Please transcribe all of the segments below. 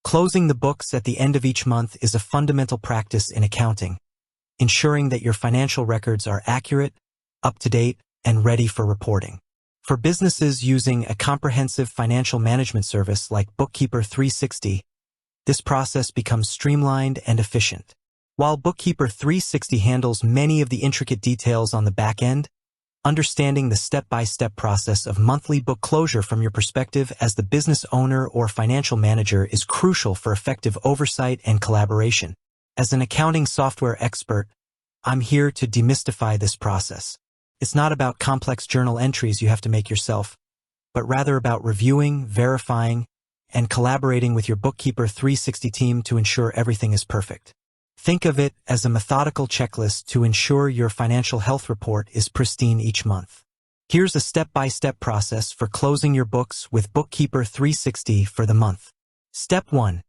Closing the books at the end of each month is a fundamental practice in accounting, ensuring that your financial records are accurate, up-to-date, and ready for reporting. For businesses using a comprehensive financial management service like Bookkeeper 360, this process becomes streamlined and efficient. While Bookkeeper 360 handles many of the intricate details on the back end, understanding the step-by-step process of monthly book closure from your perspective as the business owner or financial manager is crucial for effective oversight and collaboration. As an accounting software expert, I'm here to demystify this process. It's not about complex journal entries you have to make yourself, but rather about reviewing, verifying, and collaborating with your Bookkeeper 360 team to ensure everything is perfect. Think of it as a methodical checklist to ensure your financial health report is pristine each month. Here's a step-by-step process for closing your books with Bookkeeper 360 for the month. Step 1.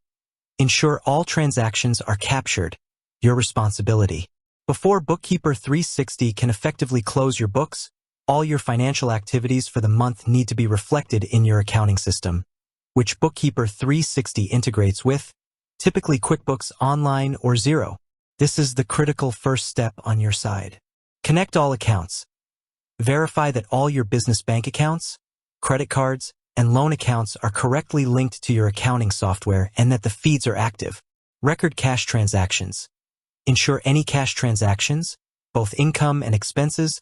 Ensure all transactions are captured, your responsibility. Before Bookkeeper 360 can effectively close your books, all your financial activities for the month need to be reflected in your accounting system, which Bookkeeper 360 integrates with, typically QuickBooks Online or Xero. This is the critical first step on your side. Connect all accounts. Verify that all your business bank accounts, credit cards, and loan accounts are correctly linked to your accounting software and that the feeds are active. Record cash transactions. Ensure any cash transactions, both income and expenses,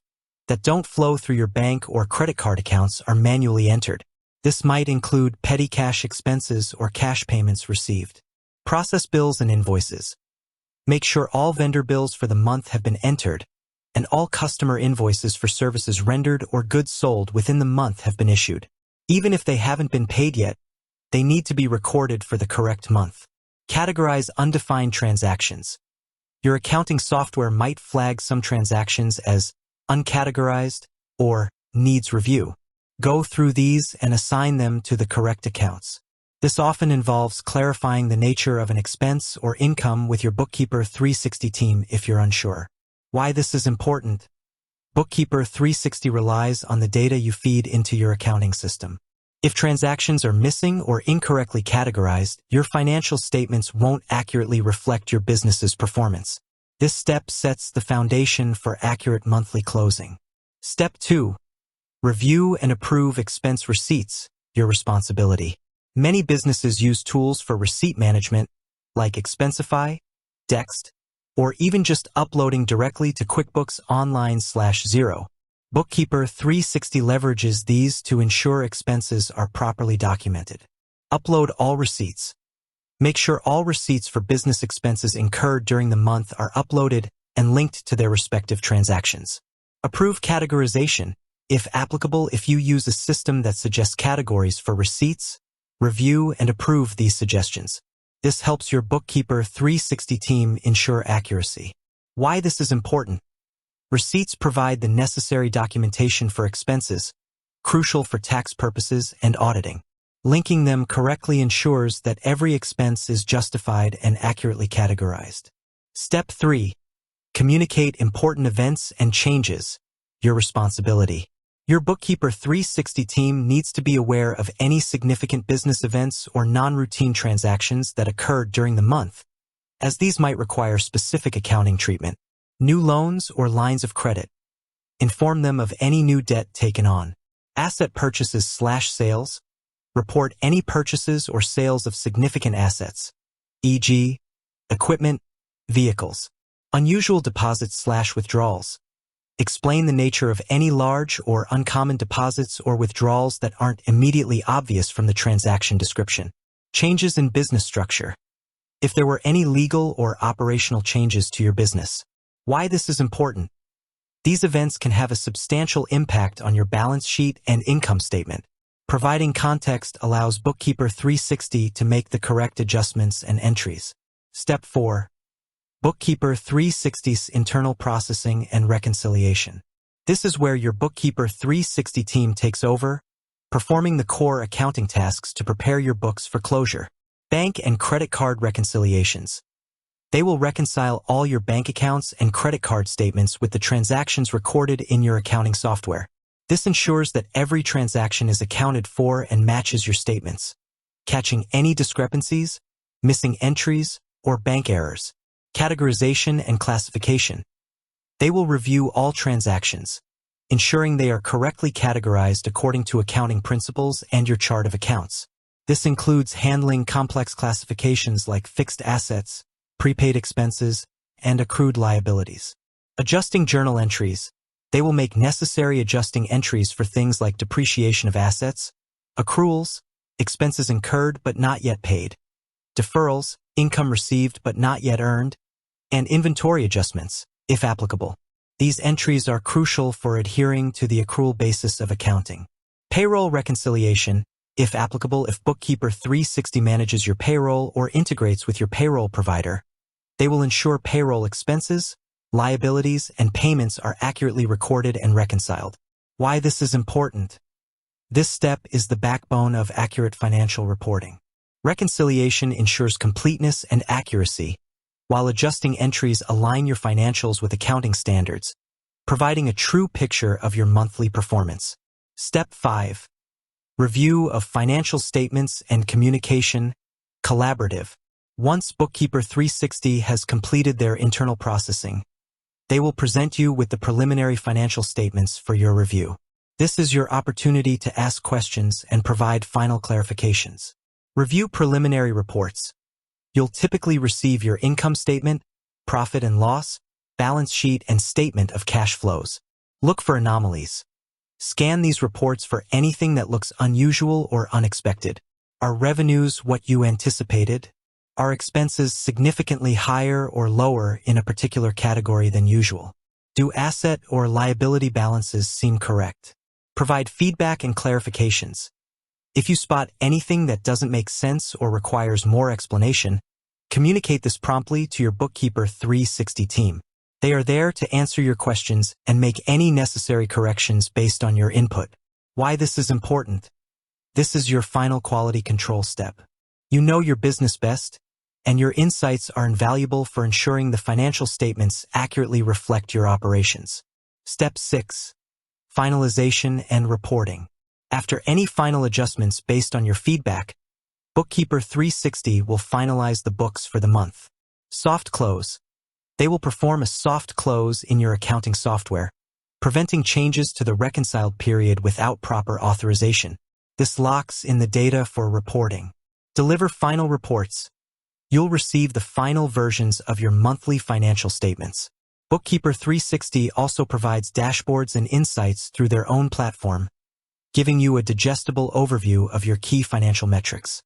that don't flow through your bank or credit card accounts are manually entered. This might include petty cash expenses or cash payments received. Process bills and invoices. Make sure all vendor bills for the month have been entered, and all customer invoices for services rendered or goods sold within the month have been issued. Even if they haven't been paid yet, they need to be recorded for the correct month. Categorize undefined transactions. Your accounting software might flag some transactions as uncategorized or needs review. Go through these and assign them to the correct accounts. This often involves clarifying the nature of an expense or income with your Bookkeeper 360 team if you're unsure. Why this is important? Bookkeeper 360 relies on the data you feed into your accounting system. If transactions are missing or incorrectly categorized, your financial statements won't accurately reflect your business's performance. This step sets the foundation for accurate monthly closing. Step 2. Review and approve expense receipts, your responsibility. Many businesses use tools for receipt management, like Expensify, Dext, or even just uploading directly to QuickBooks Online/Xero. Bookkeeper 360 leverages these to ensure expenses are properly documented. Upload all receipts. Make sure all receipts for business expenses incurred during the month are uploaded and linked to their respective transactions. Approve categorization, if applicable. If you use a system that suggests categories for receipts, review and approve these suggestions. This helps your Bookkeeper 360 team ensure accuracy. Why this is important? Receipts provide the necessary documentation for expenses, crucial for tax purposes and auditing. Linking them correctly ensures that every expense is justified and accurately categorized. Step 3. Communicate important events and changes, your responsibility. Your Bookkeeper 360 team needs to be aware of any significant business events or non-routine transactions that occurred during the month, as these might require specific accounting treatment. New loans or lines of credit. Inform them of any new debt taken on. Asset purchases/sales. Report any purchases or sales of significant assets, e.g., equipment, vehicles. Unusual deposits/withdrawals. Explain the nature of any large or uncommon deposits or withdrawals that aren't immediately obvious from the transaction description. Changes in business structure. If there were any legal or operational changes to your business. Why this is important? These events can have a substantial impact on your balance sheet and income statement. Providing context allows Bookkeeper 360 to make the correct adjustments and entries. Step 4. Bookkeeper 360's internal processing and reconciliation. This is where your Bookkeeper 360 team takes over, performing the core accounting tasks to prepare your books for closure. Bank and credit card reconciliations. They will reconcile all your bank accounts and credit card statements with the transactions recorded in your accounting software. This ensures that every transaction is accounted for and matches your statements. Catching any discrepancies, missing entries, or bank errors. Categorization and classification. They will review all transactions, ensuring they are correctly categorized according to accounting principles and your chart of accounts. This includes handling complex classifications like fixed assets, prepaid expenses, and accrued liabilities. Adjusting journal entries. They will make necessary adjusting entries for things like depreciation of assets, accruals, expenses incurred but not yet paid, deferrals, income received but not yet earned, and inventory adjustments, if applicable. These entries are crucial for adhering to the accrual basis of accounting. Payroll reconciliation, if applicable. If Bookkeeper 360 manages your payroll or integrates with your payroll provider, they will ensure payroll expenses, liabilities, and payments are accurately recorded and reconciled. Why this is important? This step is the backbone of accurate financial reporting. Reconciliation ensures completeness and accuracy, while adjusting entries align your financials with accounting standards, providing a true picture of your monthly performance. Step 5. Review of financial statements and communication, collaborative. Once Bookkeeper 360 has completed their internal processing, they will present you with the preliminary financial statements for your review. This is your opportunity to ask questions and provide final clarifications. Review preliminary reports. You'll typically receive your income statement, profit and loss, balance sheet, and statement of cash flows. Look for anomalies. Scan these reports for anything that looks unusual or unexpected. Are revenues what you anticipated? Are expenses significantly higher or lower in a particular category than usual? Do asset or liability balances seem correct? Provide feedback and clarifications. If you spot anything that doesn't make sense or requires more explanation, communicate this promptly to your Bookkeeper 360 team. They are there to answer your questions and make any necessary corrections based on your input. Why this is important? This is your final quality control step. You know your business best, and your insights are invaluable for ensuring the financial statements accurately reflect your operations. Step 6. Finalization and reporting. After any final adjustments based on your feedback, Bookkeeper 360 will finalize the books for the month. Soft close. They will perform a soft close in your accounting software, preventing changes to the reconciled period without proper authorization. This locks in the data for reporting. Deliver final reports. You'll receive the final versions of your monthly financial statements. Bookkeeper 360 also provides dashboards and insights through their own platform, giving you a digestible overview of your key financial metrics.